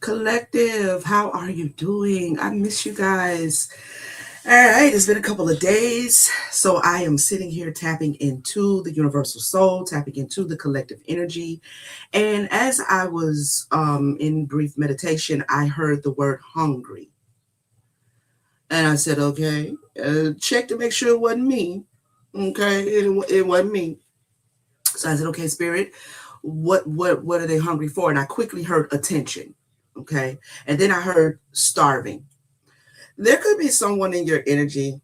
Collective, how are you doing? I miss you guys. All right, it's been a couple of days. So I am sitting here tapping into the universal soul, tapping into the collective energy. And as I was in brief meditation, I heard the word hungry. And I said, okay, check to make sure it wasn't me. Okay, it wasn't me. So I said, okay, spirit, what are they hungry for? And I quickly heard attention. Okay. And then I heard starving. There could be someone in your energy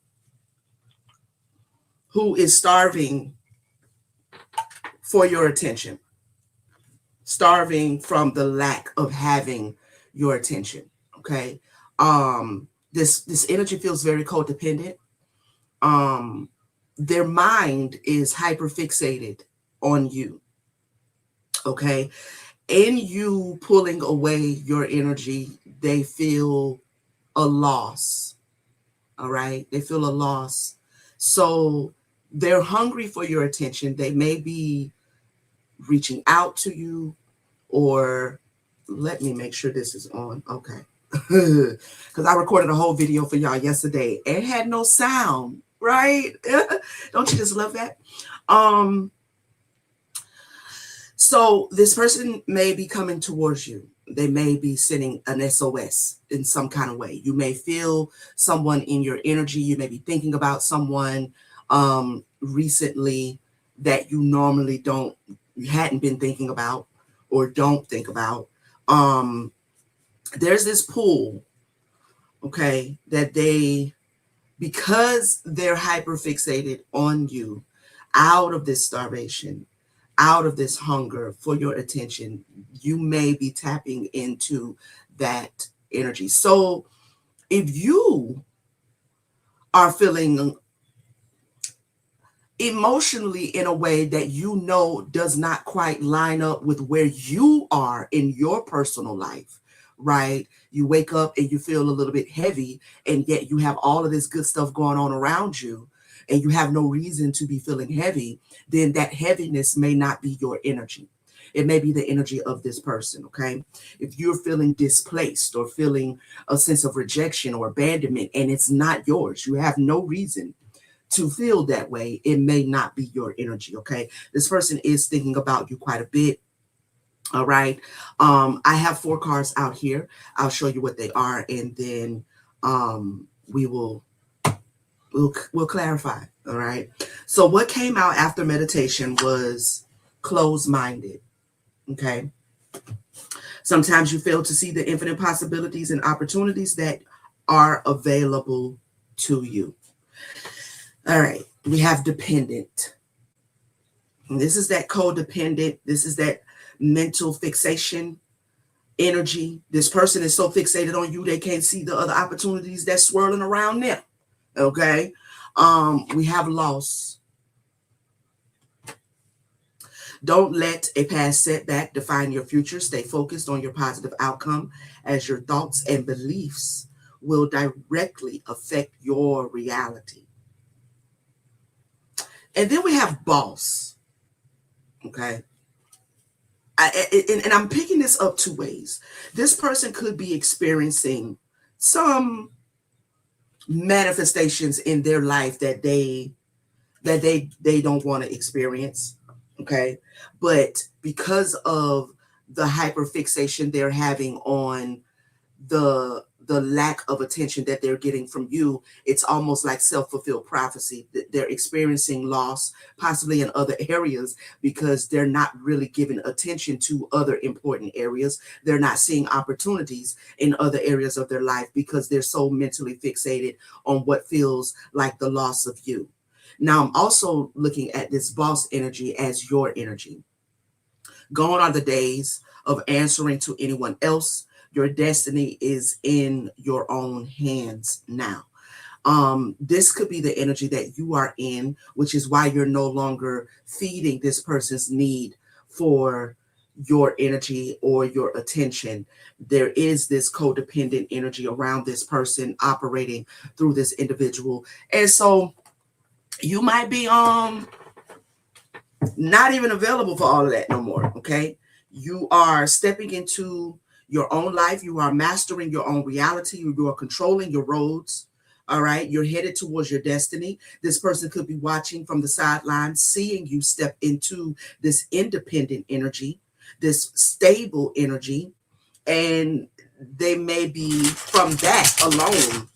who is starving for your attention, starving from the lack of having your attention. Okay. This energy feels very codependent. Um, their mind is hyper fixated on you. Okay. In you pulling away your energy, they feel a loss. All right. They feel a loss. So they're hungry for your attention. They may be reaching out to you, or let me make sure this is on. Okay. Because I recorded a whole video for y'all yesterday. It had no sound, right? Don't you just love that? Um, so this person may be coming towards you. They may be sending an SOS in some kind of way. You may feel someone in your energy. You may be thinking about someone recently that you normally you hadn't been thinking about or don't think about. Um, there's this pull, okay, that because they're hyper fixated on you, out of this starvation, out of this hunger for your attention, you may be tapping into that energy. So if you are feeling emotionally in a way that you know does not quite line up with where you are in your personal life, right? You wake up and you feel a little bit heavy, and yet you have all of this good stuff going on around you, and you have no reason to be feeling heavy, then that heaviness may not be your energy. It may be the energy of this person, okay? If you're feeling displaced or feeling a sense of rejection or abandonment and it's not yours, you have no reason to feel that way, it may not be your energy, okay? This person is thinking about you quite a bit. All right. I have 4 cards out here. I'll show you what they are, and then we we'll clarify. All right. So what came out after meditation was closed-minded. Okay. Sometimes you fail to see the infinite possibilities and opportunities that are available to you. All right. We have dependent. And this is that codependent. This is that mental fixation energy. This person is so fixated on you, they can't see the other opportunities that's swirling around them. Okay. We have loss. Don't let a past setback define your future. Stay focused on your positive outcome, as your thoughts and beliefs will directly affect your reality. And then we have boss. Okay. And I'm picking this up 2 ways. This person could be experiencing some manifestations in their life that they don't want to experience. Okay. But because of the hyperfixation they're having on the lack of attention that they're getting from you, it's almost like self-fulfilled prophecy. They're experiencing loss possibly in other areas because they're not really giving attention to other important areas. They're not seeing opportunities in other areas of their life because they're so mentally fixated on what feels like the loss of you. Now, I'm also looking at this boss energy as your energy. Gone are the days of answering to anyone else. Your destiny is in your own hands now. This could be the energy that you are in, which is why you're no longer feeding this person's need for your energy or your attention. There is this codependent energy around this person operating through this individual. And so you might be not even available for all of that no more. Okay. You are stepping into your own life. You are mastering your own reality. You are controlling your roads. All right. You're headed towards your destiny. This person could be watching from the sidelines, seeing you step into this independent energy, this stable energy. And they may be, from that alone,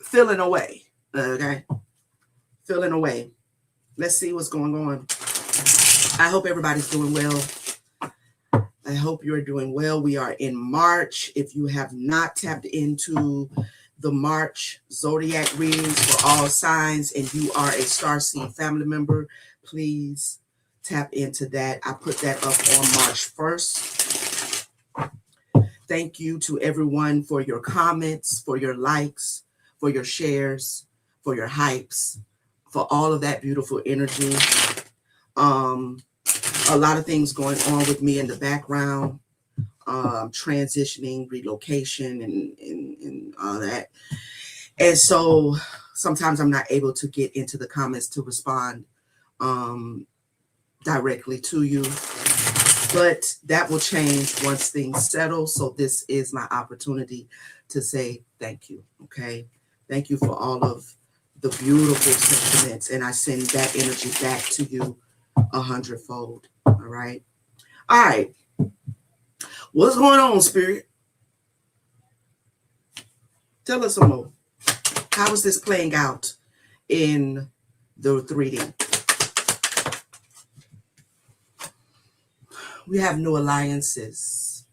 feeling away. Okay. Feeling away. Let's see what's going on. I hope everybody's doing well. I hope you're doing well. We are in March. If you have not tapped into the March Zodiac readings for all signs and you are a Starseed family member, please tap into that. I put that up on March 1st. Thank you to everyone for your comments, for your likes, for your shares, for your hypes, for all of that beautiful energy. A lot of things going on with me in the background, transitioning, relocation, and all that. And so sometimes I'm not able to get into the comments to respond directly to you. But that will change once things settle. So this is my opportunity to say thank you. Okay. Thank you for all of the beautiful sentiments. And I send that energy back to you 100-fold. All right. All right. What's going on, Spirit? Tell us some more. How is this playing out in the 3D? We have new alliances.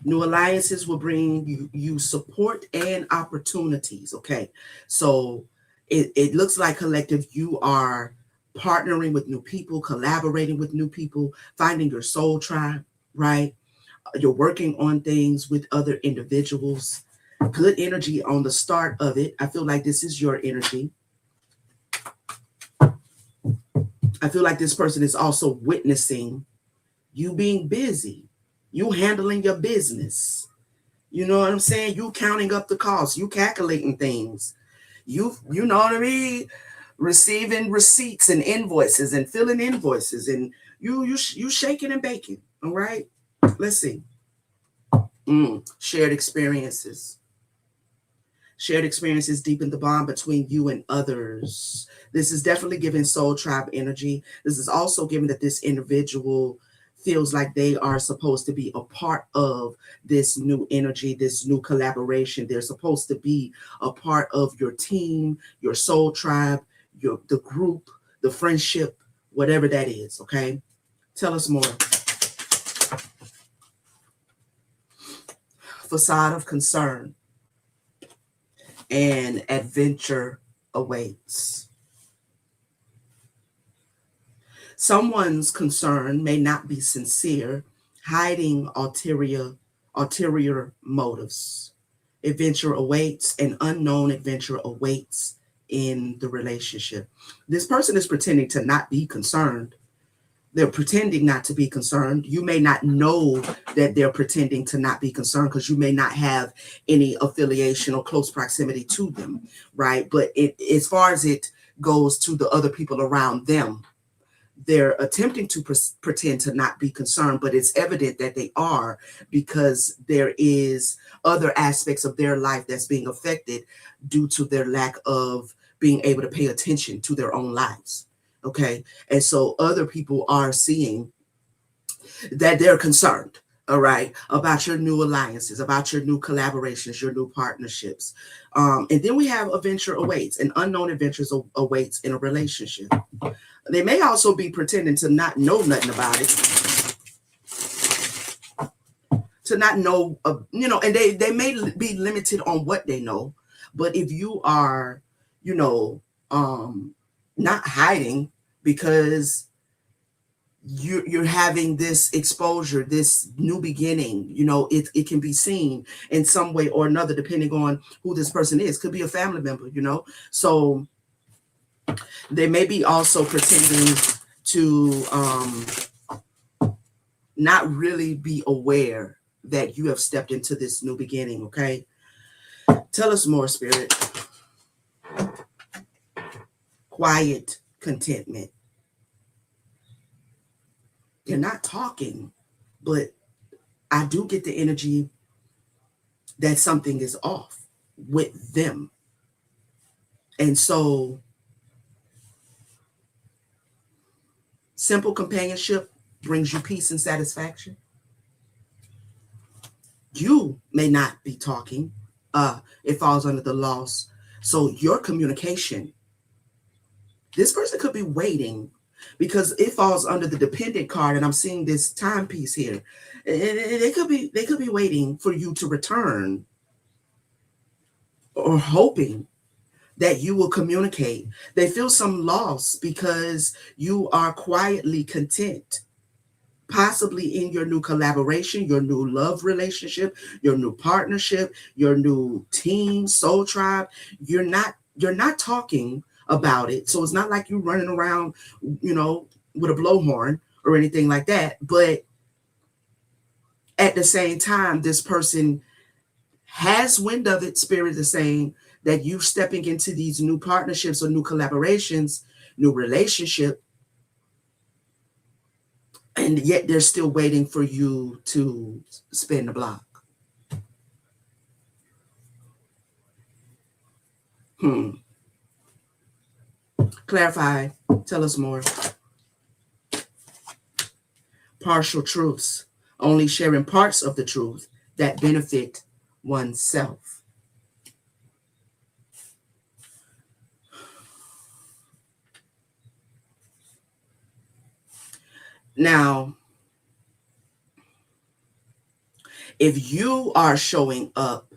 New alliances will bring you support and opportunities. Okay. So it looks like, collective, you are partnering with new people, collaborating with new people, finding your soul tribe, right? You're working on things with other individuals. Good energy on the start of it. I feel like this is your energy. I feel like this person is also witnessing you being busy, you handling your business. You know what I'm saying? You counting up the costs, you calculating things. You know what I mean? Receiving receipts and invoices and filling invoices, and you shaking and baking. All right. Let's see. Shared experiences. Shared experiences deepen the bond between you and others. This is definitely giving soul tribe energy. This is also giving that this individual feels like they are supposed to be a part of this new energy, this new collaboration. They're supposed to be a part of your team, your soul tribe, the group, the friendship, whatever that is. Okay. Tell us more. Facade of concern and adventure awaits. Someone's concern may not be sincere, hiding ulterior motives. Adventure awaits, an unknown adventure awaits in the relationship. This person is pretending to not be concerned. They're pretending not to be concerned. You may not know that they're pretending to not be concerned because you may not have any affiliation or close proximity to them, right? But as far as it goes to the other people around them, they're attempting to pretend to not be concerned, but it's evident that they are, because there is other aspects of their life that's being affected due to their lack of being able to pay attention to their own lives. Okay. And so other people are seeing that they're concerned, all right, about your new alliances, about your new collaborations, your new partnerships. And then we have adventure awaits, an unknown adventures awaits in a relationship. They may also be pretending to not know nothing about it, to not know, and they may be limited on what they know. But if you are, not hiding, because you're having this exposure, this new beginning, it can be seen in some way or another, depending on who this person is. Could be a family member, so they may be also pretending to not really be aware that you have stepped into this new beginning. Okay. Tell us more, Spirit. Quiet contentment. They're not talking, but I do get the energy that something is off with them. And so simple companionship brings you peace and satisfaction. You may not be talking. It falls under the loss. So your communication, this person could be waiting because it falls under the dependent card, and I'm seeing this timepiece here. They could be waiting for you to return or hoping that you will communicate. They feel some loss because you are quietly content, possibly in your new collaboration, your new love relationship, your new partnership, your new team, soul tribe. You're not talking about it. So it's not like you running around, with a blowhorn or anything like that. But at the same time, this person has wind of it. Spirit is saying that you stepping into these new partnerships or new collaborations, new relationship, and yet they're still waiting for you to spin the block. Hmm. Clarify. Tell us more. Partial truths. Only sharing parts of the truth that benefit oneself. Now, if you are showing up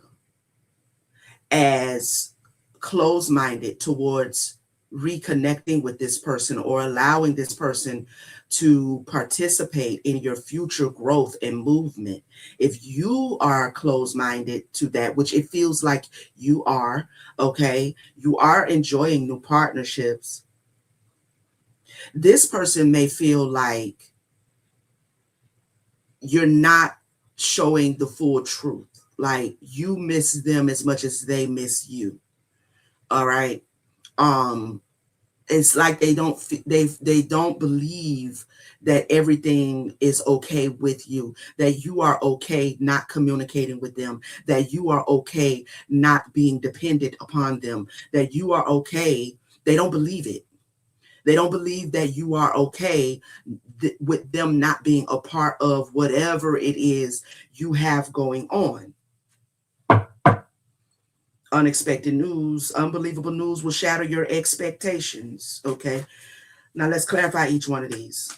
as closed minded towards reconnecting with this person or allowing this person to participate in your future growth and movement, if you are closed minded to that, which it feels like you are, okay, you are enjoying new partnerships, this person may feel like you're not showing the full truth. Like you miss them as much as they miss you. All right. Um, it's like they don't believe that everything is okay with you, that you are okay not communicating with them, that you are okay not being dependent upon them, that you are okay. They don't believe it. They don't believe that you are okay with them not being a part of whatever it is you have going on. Unexpected news, unbelievable news will shatter your expectations. Okay. Now let's clarify each one of these.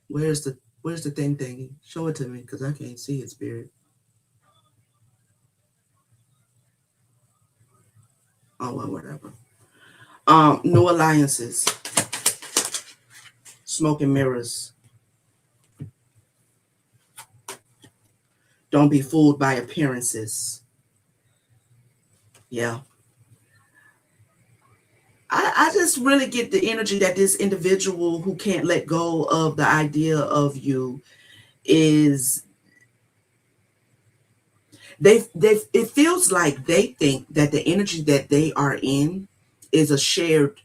Where's the thing thingy? Show it to me because I can't see it, spirit. Oh well, whatever. New alliances, smoke and mirrors. Don't be fooled by appearances. Yeah. I just really get the energy that this individual who can't let go of the idea of you is they it feels like they think that the energy that they are in is a shared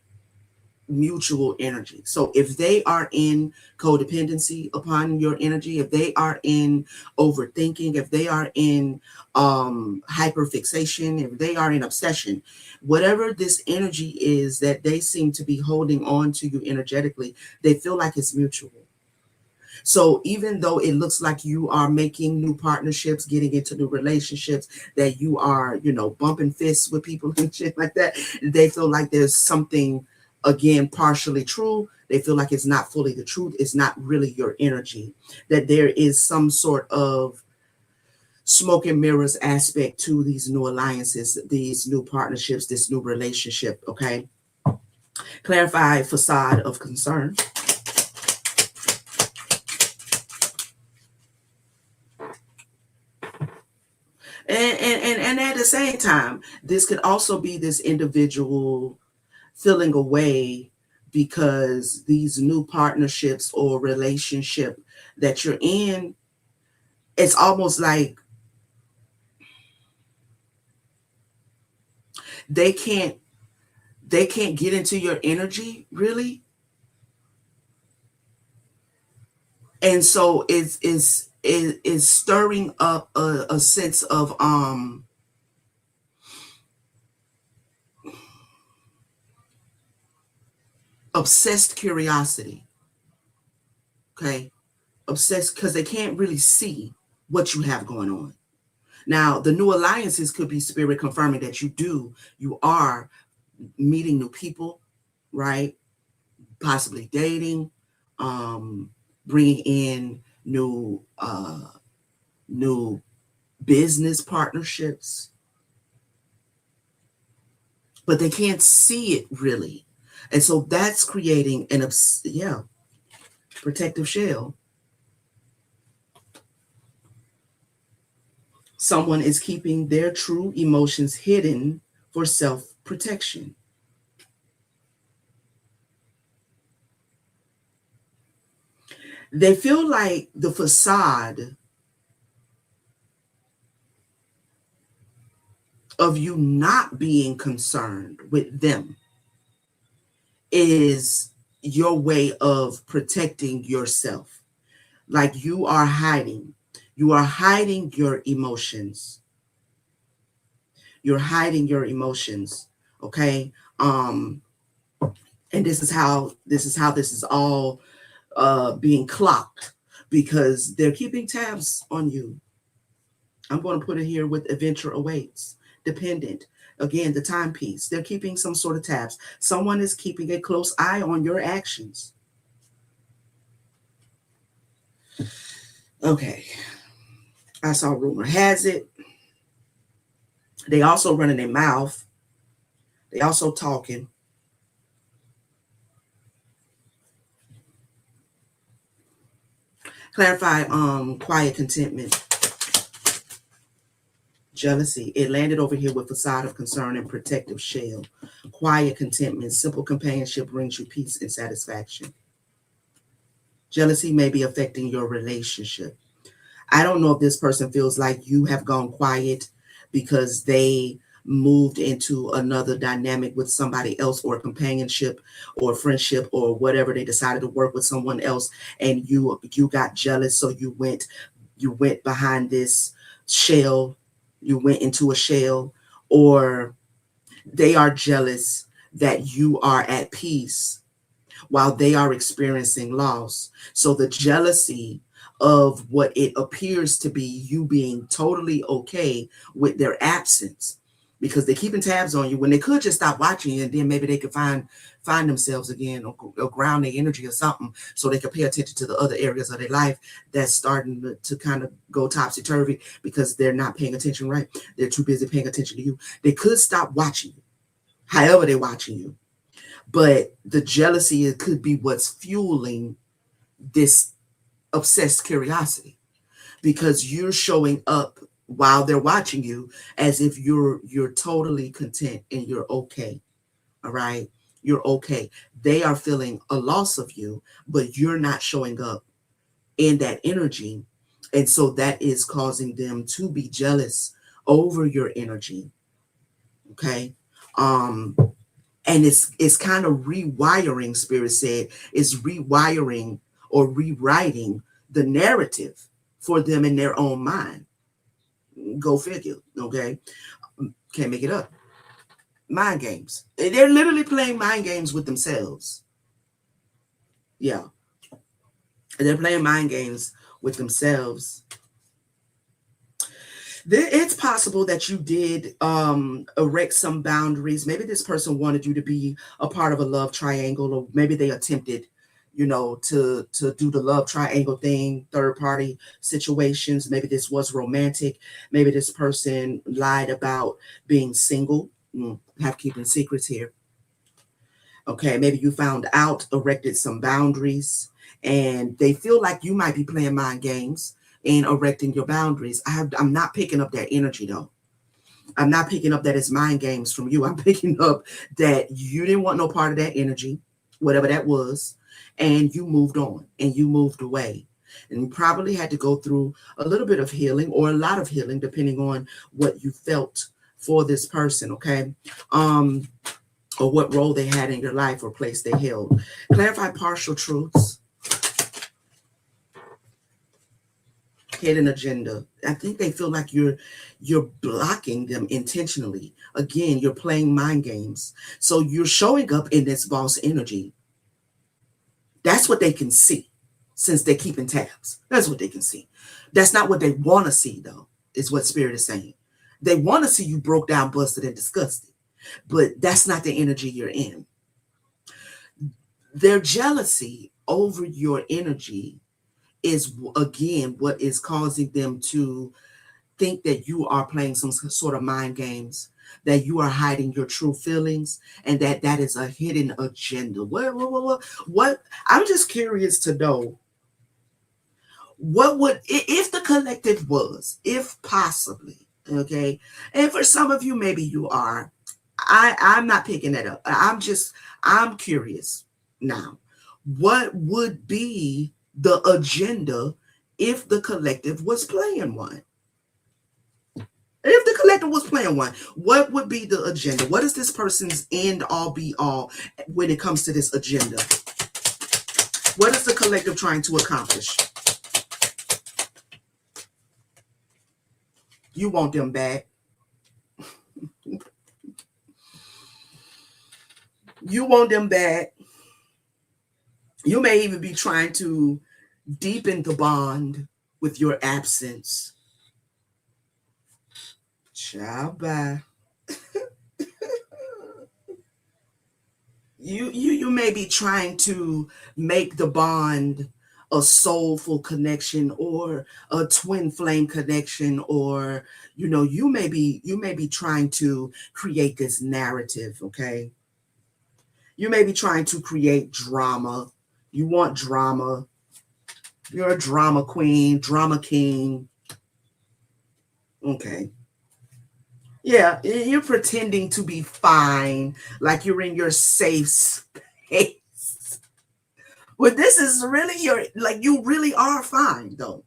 mutual energy. So if they are in codependency upon your energy, if they are in overthinking, if they are in hyperfixation, if they are in obsession, whatever this energy is that they seem to be holding on to you energetically, they feel like it's mutual. So even though it looks like you are making new partnerships, getting into new relationships, that you are, bumping fists with people and shit like that, they feel like there's something, again, partially true. They feel like it's not fully the truth. It's not really your energy, that there is some sort of smoke and mirrors aspect to these new alliances, these new partnerships, this new relationship. Okay. Clarify facade of concern. And at the same time, this could also be this individual feeling away because these new partnerships or relationship that you're in, it's almost like They can't get into your energy really. And so it's stirring up a sense of obsessed curiosity. Okay, obsessed because they can't really see what you have going on. Now the new alliances could be spirit confirming that you are meeting new people, right? Possibly dating, um bringing in new business partnerships, but they can't see it really. And so that's creating yeah, protective shell. Someone is keeping their true emotions hidden for self protection. They feel like the facade of you not being concerned with them is your way of protecting yourself. Like you are hiding your emotions. You're hiding your emotions. Okay. And this is all being clocked because they're keeping tabs on you. I'm going to put it here with adventure awaits, dependent. Again, the timepiece. They're keeping some sort of tabs. Someone is keeping a close eye on your actions. Okay. I saw rumor has it. They also running their mouth. They also talking. Clarify quiet contentment. Jealousy. It landed over here with facade of concern and protective shell. Quiet contentment. Simple companionship brings you peace and satisfaction. Jealousy may be affecting your relationship. I don't know if this person feels like you have gone quiet because they moved into another dynamic with somebody else, or companionship or friendship or whatever. They decided to work with someone else and you got jealous, so you went behind this shell. You went into a shell, or they are jealous that you are at peace while they are experiencing loss. So the jealousy of what it appears to be you being totally okay with their absence, because they're keeping tabs on you when they could just stop watching you, and then maybe they could find themselves again, or ground their energy or something, so they could pay attention to the other areas of their life that's starting to kind of go topsy-turvy because they're not paying attention, right? They're too busy paying attention to you. They could stop watching you, however they're watching you, but the jealousy, it could be what's fueling this obsessed curiosity, because you're showing up while they're watching you as if you're totally content and you're okay. All right, you're okay. They are feeling a loss of you, but you're not showing up in that energy, and so that is causing them to be jealous over your energy. Okay. um and it's kind of rewiring, spirit said, it's rewiring or rewriting the narrative for them in their own mind. Go figure. Okay, can't make it up. Mind games. They're literally playing mind games with themselves. Yeah, they're playing mind games with themselves. It's possible that you did erect some boundaries. Maybe this person wanted you to be a part of a love triangle, or maybe they attempted, to do the love triangle thing, third party situations. Maybe this was romantic. Maybe this person lied about being single. Have keeping secrets here. Okay, maybe you found out, erected some boundaries, and they feel like you might be playing mind games in erecting your boundaries. I'm not picking up that energy though. I'm not picking up that it's mind games from you. I'm picking up that you didn't want no part of that energy, whatever that was, and you moved on and you moved away. And you probably had to go through a little bit of healing or a lot of healing, depending on what you felt for this person, okay? Um, or what role they had in your life or place they held. Clarify partial truths, hidden agenda. I think they feel like you're blocking them intentionally. Again, you're playing mind games. So you're showing up in this boss energy. That's what they can see since they're keeping tabs. That's what they can see. That's not what they want to see, though, is what Spirit is saying. They want to see you broke down, busted, and disgusted, but that's not the energy you're in. Their jealousy over your energy is, again, what is causing them to think that you are playing some sort of mind games, that you are hiding your true feelings, and that that is a hidden agenda. What? I'm just curious to know what would, if the collective was, if possibly, okay, and for some of you, maybe you are. I'm not picking that up. I'm curious now. What would be the agenda if the collective was playing one? If the collective was playing one, what would be the agenda? What is this person's end all be all when it comes to this agenda? What is the collective trying to accomplish? You want them back. You want them back. You may even be trying to deepen the bond with your absence. Ciao, bye. You may be trying to make the bond a soulful connection or a twin flame connection, or you may be trying to create this narrative, okay? You may be trying to create drama. You want drama. You're a drama queen, drama king. Okay. Yeah, you're pretending to be fine, like you're in your safe space. But this is really like you really are fine though.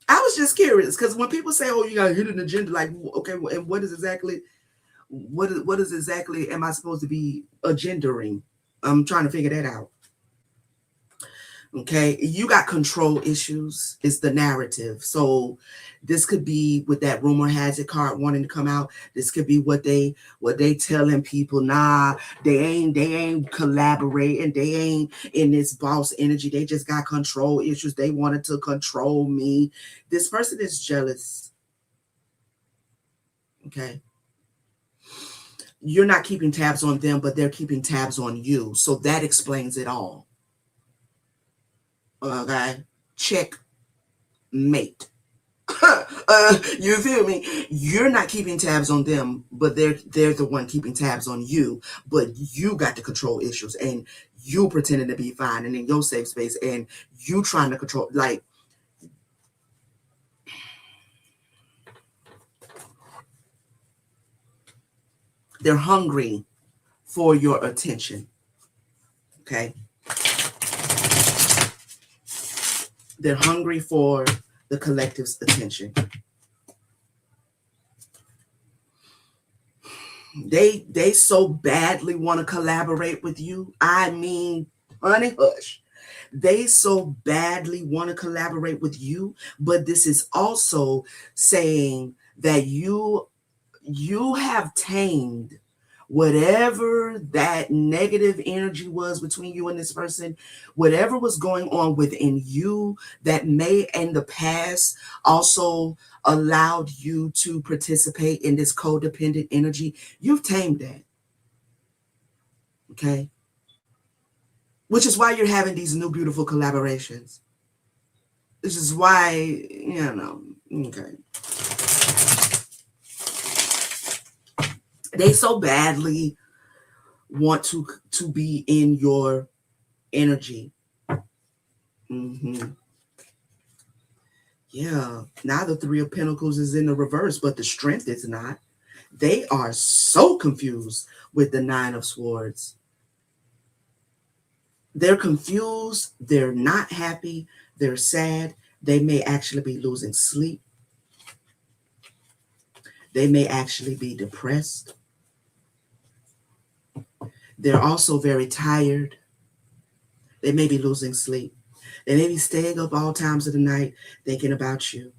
I was just curious because when people say, "Oh, you got a hidden agenda," like, okay, and what is exactly am I supposed to be agendering? I'm trying to figure that out. Okay, you got control issues. It's the narrative. So this could be with that rumor has it card wanting to come out. This could be what they telling people. Nah, they ain't collaborating. They ain't in this boss energy. They just got control issues. They wanted to control me. This person is jealous. Okay, you're not keeping tabs on them, but they're keeping tabs on you. So that explains it all. Okay, check mate. You feel me? You're not keeping tabs on them, but they're the one keeping tabs on you. But you got the control issues, and you pretending to be fine and in your safe space, and you trying to control. Like they're hungry for your attention. Okay, they're hungry for the collective's attention. They so badly want to collaborate with you. I mean, honey, hush. They so badly want to collaborate with you, but this is also saying that you have tamed whatever that negative energy was between you and this person, whatever was going on within you that may in the past also allowed you to participate in this codependent energy. You've tamed that. Okay, which is why you're having these new beautiful collaborations. This is why, okay, they so badly want to be in your energy. Hmm. Yeah. Now the Three of Pentacles is in the reverse, but the Strength is not. They are so confused with the Nine of Swords. They're confused. They're not happy. They're sad. They may actually be losing sleep. They may actually be depressed. They're also very tired. They may be losing sleep. They may be staying up all times of the night thinking about you.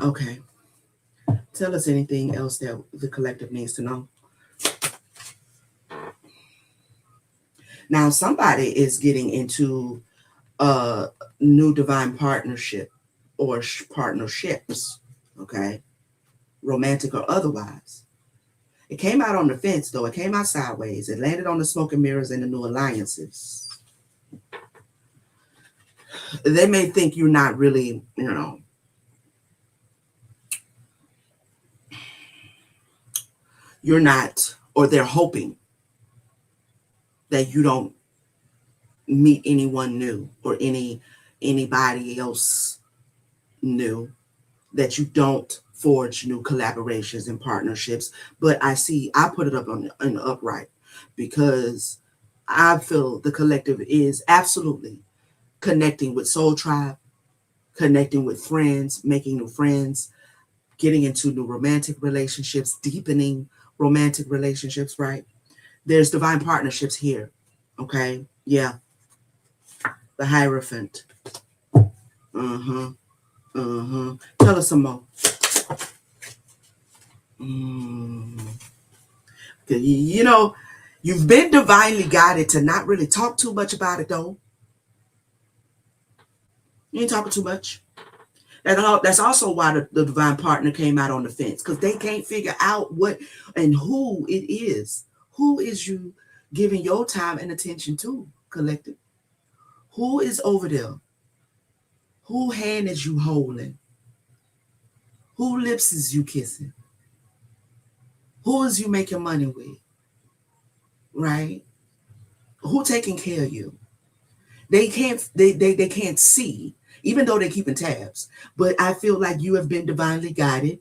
Okay. Tell us anything else that the collective needs to know. Now, somebody is getting into a new divine partnership or partnerships, okay? Romantic or otherwise. It came out on the fence, though. It came out sideways. It landed on the smoke and mirrors and the new alliances. They may think you're not really, you're not, or they're hoping that you don't meet anyone new or anybody else new, that you don't forge new collaborations and partnerships. But I put it up on an upright because I feel the collective is absolutely connecting with Soul Tribe, connecting with friends, making new friends, getting into new romantic relationships, deepening romantic relationships, right? There's divine partnerships here. Okay. Yeah. The Hierophant. Uh-huh. Uh-huh. Tell us some more. Mm. You know, you've been divinely guided to not really talk too much about it, though. You ain't talking too much. That's also why the divine partner came out on the fence, because they can't figure out what and who it is. Who is you giving your time and attention to, collective? Who is over there? Who hand is you holding? Who lips is you kissing? Who is you making money with? Right? Who taking care of you? They can't see, even though they're keeping tabs. But I feel like you have been divinely guided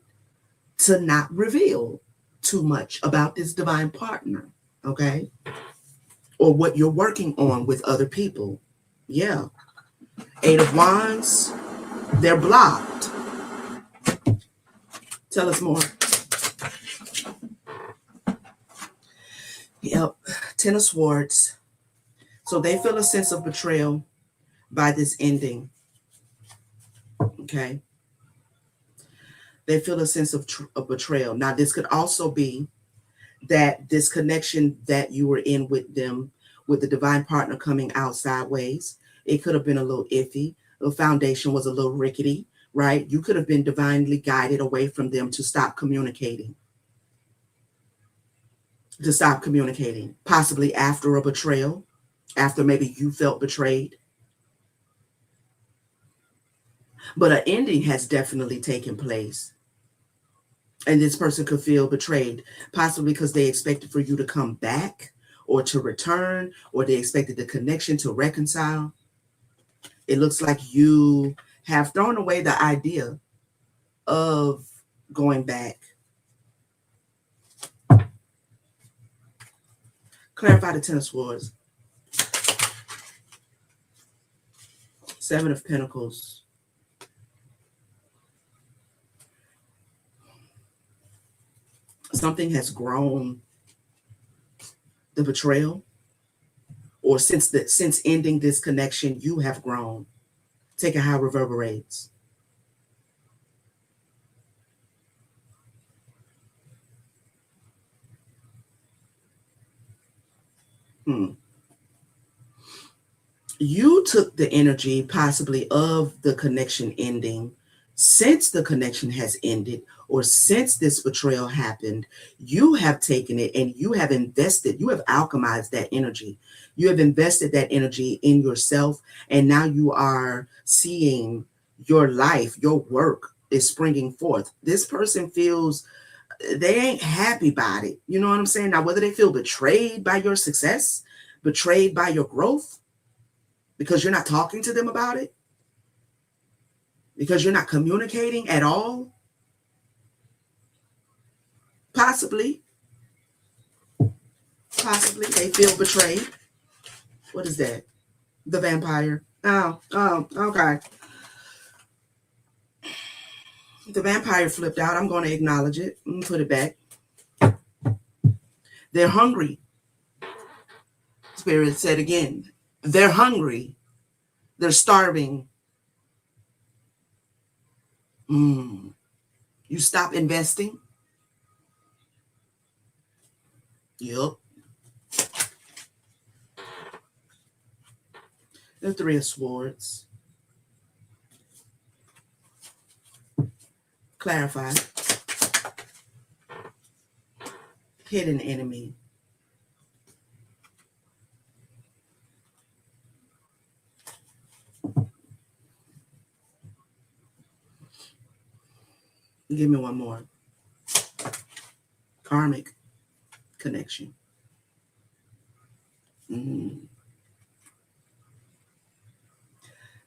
to not reveal too much about this divine partner, okay? Or what you're working on with other people. Yeah. Eight of Wands, they're blocked. Tell us more. Yep. Ten of Swords. So they feel a sense of betrayal by this ending. Okay. They feel a sense of betrayal. Now, this could also be that this connection that you were in with them, with the divine partner coming out sideways, it could have been a little iffy. The foundation was a little rickety, right? You could have been divinely guided away from them to stop communicating. Possibly after a betrayal, after maybe you felt betrayed. But an ending has definitely taken place. And this person could feel betrayed, possibly because they expected for you to come back or to return, or they expected the connection to reconcile. It looks like you have thrown away the idea of going back. Clarify the Ten of Swords. Seven of Pentacles. Something has grown. The betrayal, or since ending this connection, you have grown. Take it how it reverberates. You took the energy possibly of the connection ending, since the connection has ended, or since this betrayal happened. You have taken it and you have invested, you have alchemized that energy. You have invested that energy in yourself, and now you are seeing your life, your work is springing forth. This person feels they ain't happy about it. You know what I'm saying? Now, whether they feel betrayed by your success, betrayed by your growth, because you're not talking to them about it, because you're not communicating at all, possibly they feel betrayed. What is that? The vampire. Oh, okay. The vampire flipped out. I'm going to acknowledge it. Put it back. They're hungry. Spirit said again, they're hungry. They're starving. You stop investing. Yep. The Three of Swords. Clarify. Hidden enemy. Give me one more. Karmic connection.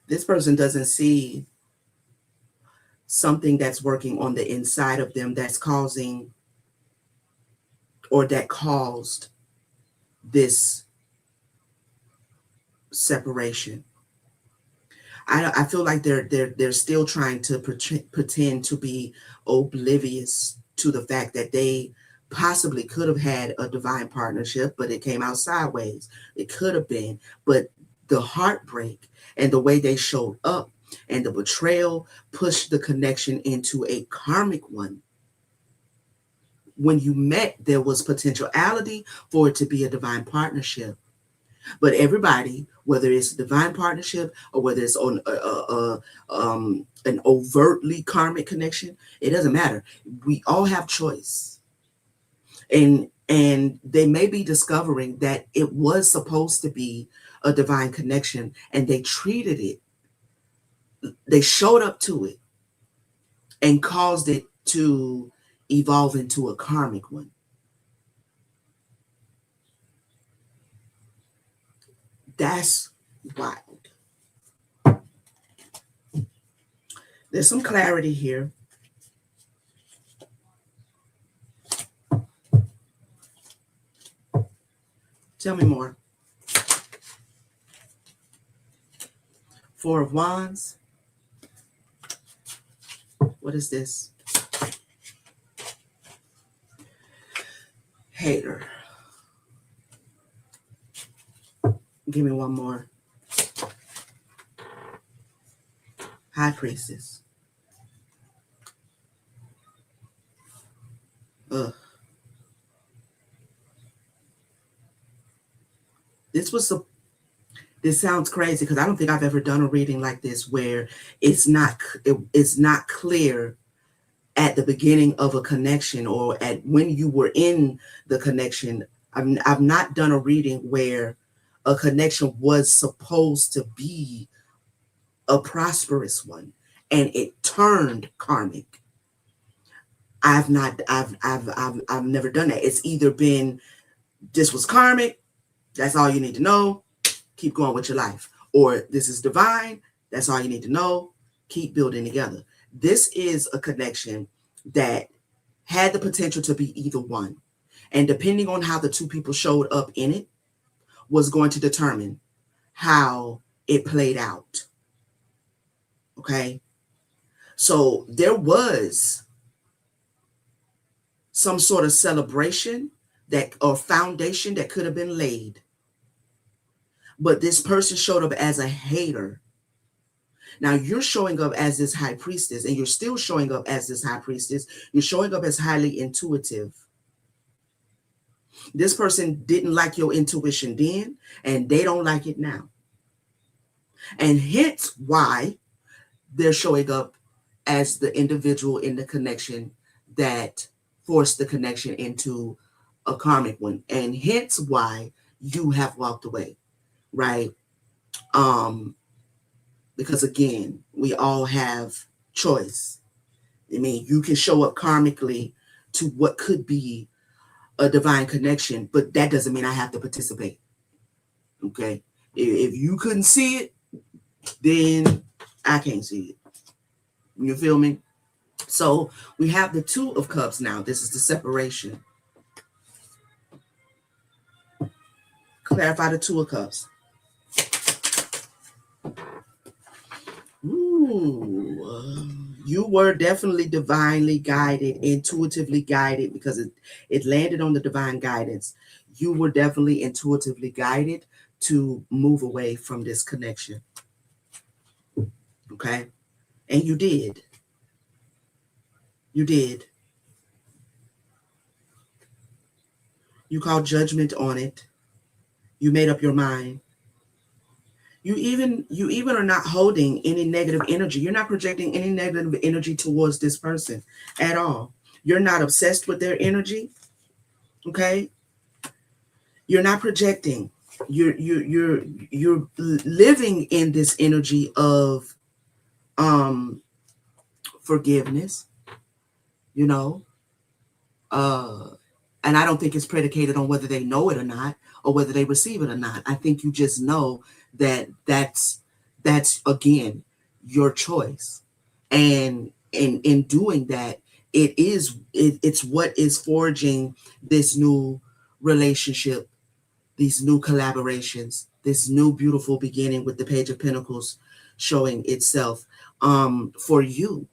This person doesn't see something that's working on the inside of them that's causing or that caused this separation. I feel like they're still trying to pretend to be oblivious to the fact that they possibly could have had a divine partnership, but it came out sideways. It could have been, but the heartbreak and the way they showed up and the betrayal pushed the connection into a karmic one. When you met, there was potentiality for it to be a divine partnership. But everybody, whether it's a divine partnership or whether it's on an overtly karmic connection, it doesn't matter. We all have choice. And they may be discovering that it was supposed to be a divine connection and they treated it, they showed up to it and caused it to evolve into a karmic one. That's wild. There's some clarity here. Tell me more. Four of Wands. What is this? Hater. Give me one more. High Priestess. Ugh. This sounds crazy because I don't think I've ever done a reading like this where it's not clear at the beginning of a connection or at when you were in the connection. I've not done a reading where a connection was supposed to be a prosperous one and it turned karmic. I've never done that. It's either been this was karmic, that's all you need to know, keep going with your life. Or this is divine, that's all you need to know, keep building together. This is a connection that had the potential to be either one. And depending on how the two people showed up in it was going to determine how it played out. Okay? So there was some sort of celebration that or foundation that could have been laid. But this person showed up as a hater. Now you're showing up as this high priestess and you're still showing up as this high priestess. You're showing up as highly intuitive. This person didn't like your intuition then, and they don't like it now. And hence why they're showing up as the individual in the connection that forced the connection into a karmic one. And hence why you have walked away, right? Because again, we all have choice. I mean, you can show up karmically to what could be a divine connection, but that doesn't mean I have to participate. Okay? If you couldn't see it, then I can't see it. You feel me? So we have the Two of Cups now. This is the separation. Clarify the Two of Cups. Ooh. You were definitely divinely guided, intuitively guided, because it landed on the divine guidance. You were definitely intuitively guided to move away from this connection. Okay. And you did. You did. You called judgment on it. You made up your mind. You even are not holding any negative energy. You're not projecting any negative energy towards this person at all. You're not obsessed with their energy. Okay. You're not projecting. You're living in this energy of um forgiveness, you know. Uh and I don't think it's predicated on whether they know it or not, or whether they receive it or not. I think you just know that that's again your choice. And in doing that, it's what is forging this new relationship, these new collaborations, this new beautiful beginning with the Page of Pentacles showing itself for you.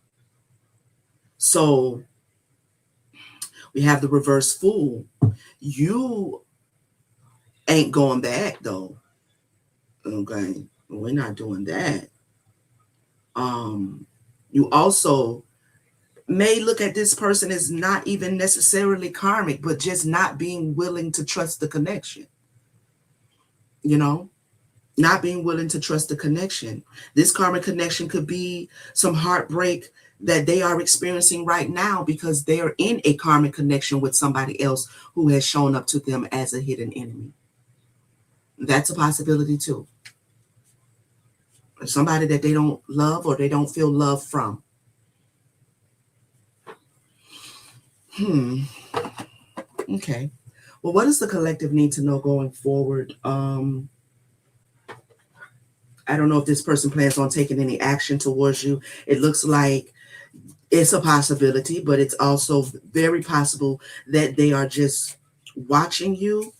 So we have the reverse Fool. You ain't going back though. Okay. We're not doing that. Um, you also may look at this person as not even necessarily karmic, but just not being willing to trust the connection, you know, not being willing to trust the connection. This karmic connection could be some heartbreak that they are experiencing right now because they are in a karmic connection with somebody else who has shown up to them as a hidden enemy. That's a possibility too. Somebody that they don't love or they don't feel love from. Okay. Well, what does the collective need to know going forward? I don't know if this person plans on taking any action towards you. It looks like it's a possibility, but it's also very possible that they are just watching you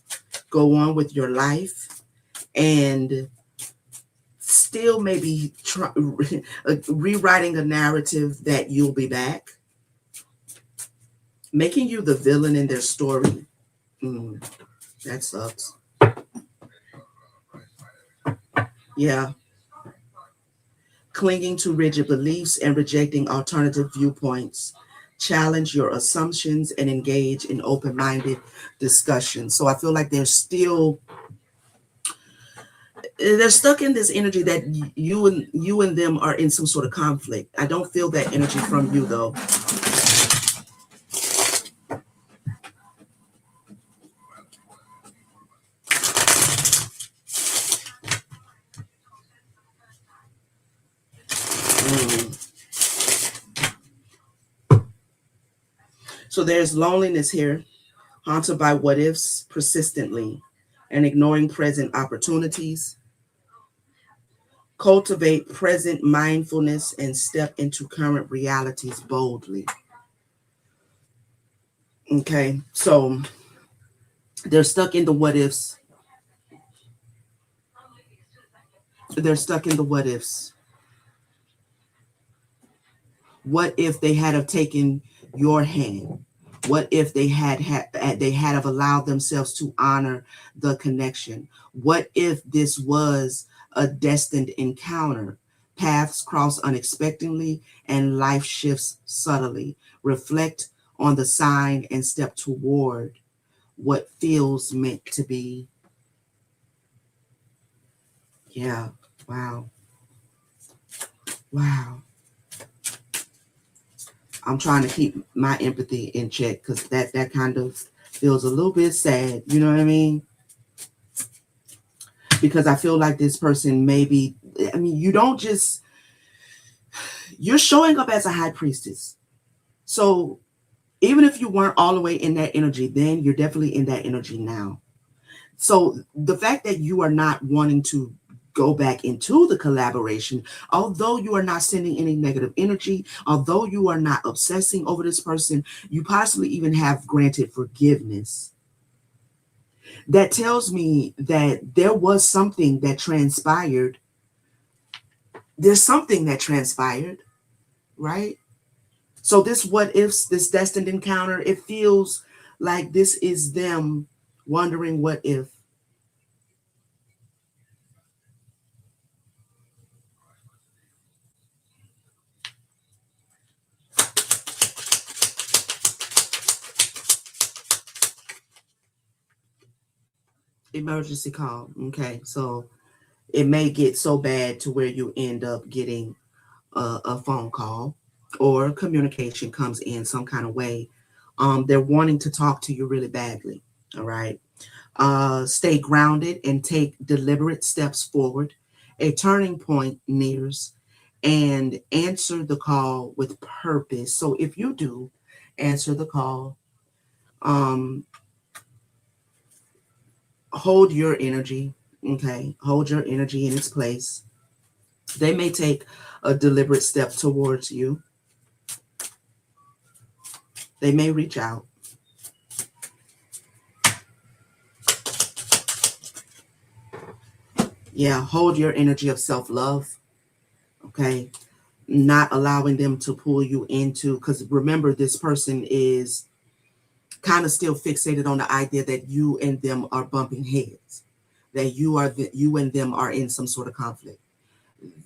go on with your life and still maybe rewriting a narrative that you'll be back, making you the villain in their story. That sucks. Yeah. Clinging to rigid beliefs and rejecting alternative viewpoints. Challenge your assumptions and engage in open-minded discussion. So I feel like they're stuck in this energy that you and them are in some sort of conflict. I don't feel that energy from you though. So there's loneliness here, haunted by what ifs persistently and ignoring present opportunities. Cultivate present mindfulness and step into current realities boldly. Okay, so they're stuck in the what ifs. They're stuck in the what ifs. What if they had have taken your hand? What if they had have allowed themselves to honor the connection? What if this was a destined encounter? Paths cross unexpectedly and life shifts subtly. Reflect on the sign and step toward what feels meant to be. Yeah. Wow. Wow. I'm trying to keep my empathy in check because that kind of feels a little bit sad. You know what I mean? Because I feel like this person maybe, I mean, you're showing up as a high priestess. So even if you weren't all the way in that energy, then you're definitely in that energy now. So the fact that you are not wanting to go back into the collaboration, although you are not sending any negative energy, although you are not obsessing over this person, you possibly even have granted forgiveness. That tells me that there was something that transpired. There's something that transpired, right? So this what ifs, this destined encounter, it feels like this is them wondering what if. Emergency call. Okay, so it may get so bad to where you end up getting a phone call or communication comes in some kind of way. They're wanting to talk to you really badly. All right. Stay grounded and take deliberate steps forward. A turning point nears, and answer the call with purpose. So if you do answer the call, um, hold your energy. Okay. Hold your energy in its place. They may take a deliberate step towards you. They may reach out. Yeah, hold your energy of self love. Okay. Not allowing them to pull you into, because remember, this person is kind of still fixated on the idea that you and them are bumping heads, that you and them are in some sort of conflict,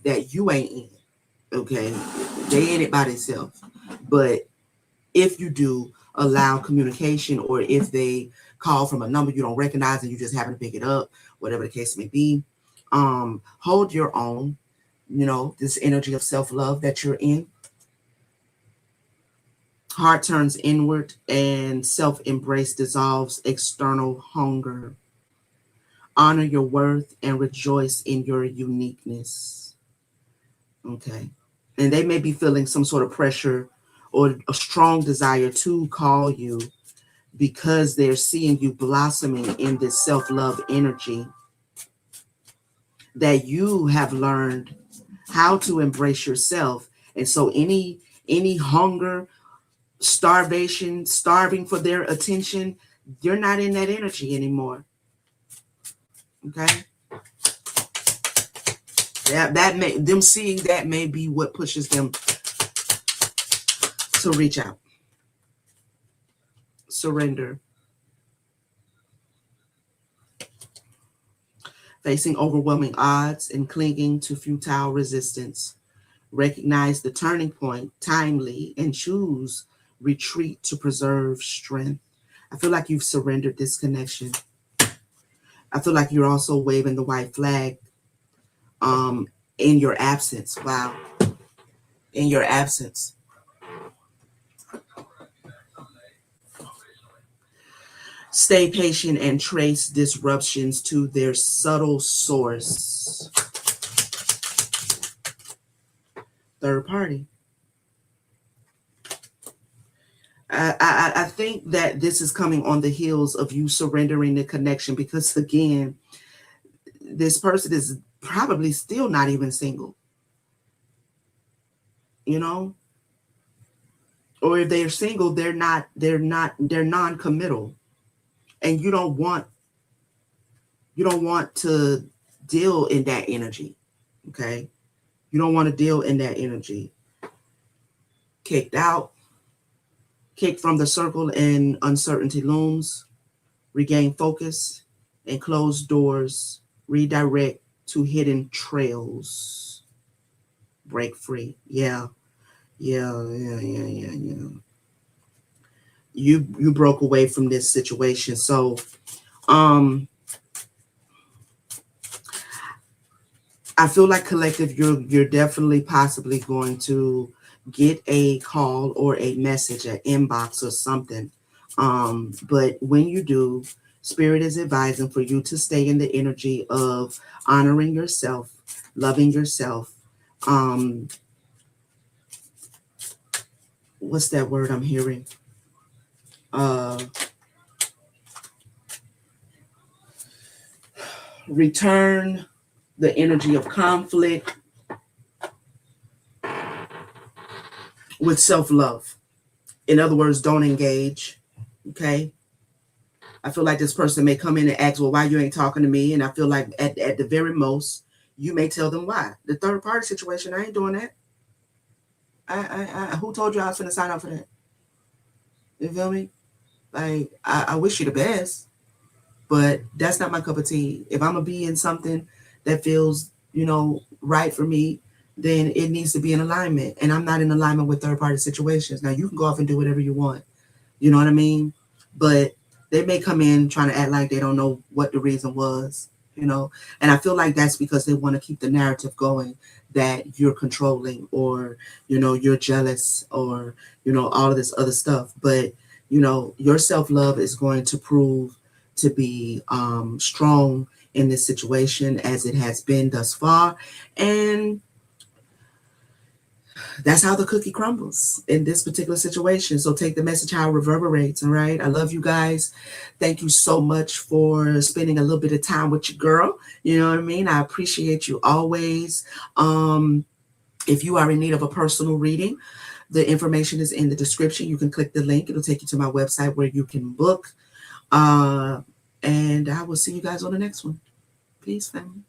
that you ain't in. Okay. They in it by themselves. But if you do allow communication, or if they call from a number you don't recognize and you just happen to pick it up, whatever the case may be, hold your own, this energy of self-love that you're in. Heart turns inward and self-embrace dissolves external hunger. Honor your worth and rejoice in your uniqueness. Okay. And they may be feeling some sort of pressure or a strong desire to call you because they're seeing you blossoming in this self-love energy, that you have learned how to embrace yourself. And so any hunger, starvation, starving for their attention, you're not in that energy anymore. Okay? That may, them seeing that may be what pushes them to reach out. Surrender. Facing overwhelming odds and clinging to futile resistance. Recognize the turning point timely and choose retreat to preserve strength. I feel like you've surrendered this connection. I feel like you're also waving the white flag um, in your absence. Wow. In your absence. Stay patient and trace disruptions to their subtle source. Third party. I think that this is coming on the heels of you surrendering the connection, because again, this person is probably still not even single, you know, or if they're single, they're non-committal, and you don't want to deal in that energy. Okay. You don't want to deal in that energy. Kicked out, kicked from the circle and uncertainty looms. Regain focus and close doors. Redirect to hidden trails. Break free. Yeah. Yeah. You broke away from this situation. So um I feel like collective, you're definitely possibly going to get a call or a message, an inbox or something. But when you do, Spirit is advising for you to stay in the energy of honoring yourself, loving yourself. Um, what's that word I'm hearing? Uh, return the energy of conflict with self-love. In other words, don't engage. Okay. I feel like this person may come in and ask, well, why you ain't talking to me? And I feel like at the very most, you may tell them why. The third party situation, I ain't doing that. Who told you I was going to sign up for that? You feel me? Like, I wish you the best, but that's not my cup of tea. If I'm gonna be in something that feels, right for me, then it needs to be in alignment. And I'm not in alignment with third party situations. Now you can go off and do whatever you want. You know what I mean? But they may come in trying to act like they don't know what the reason was. And I feel like that's because they want to keep the narrative going that you're controlling, or, you're jealous, or, all of this other stuff. But, your self love is going to prove to be strong in this situation as it has been thus far. And that's how the cookie crumbles in this particular situation. So take the message how it reverberates. All right. I love you guys. Thank you so much for spending a little bit of time with your girl. You know what I mean? I appreciate you always. If you are in need of a personal reading, the information is in the description. You can click the link. It'll take you to my website where you can book. And I will see you guys on the next one. Peace, family.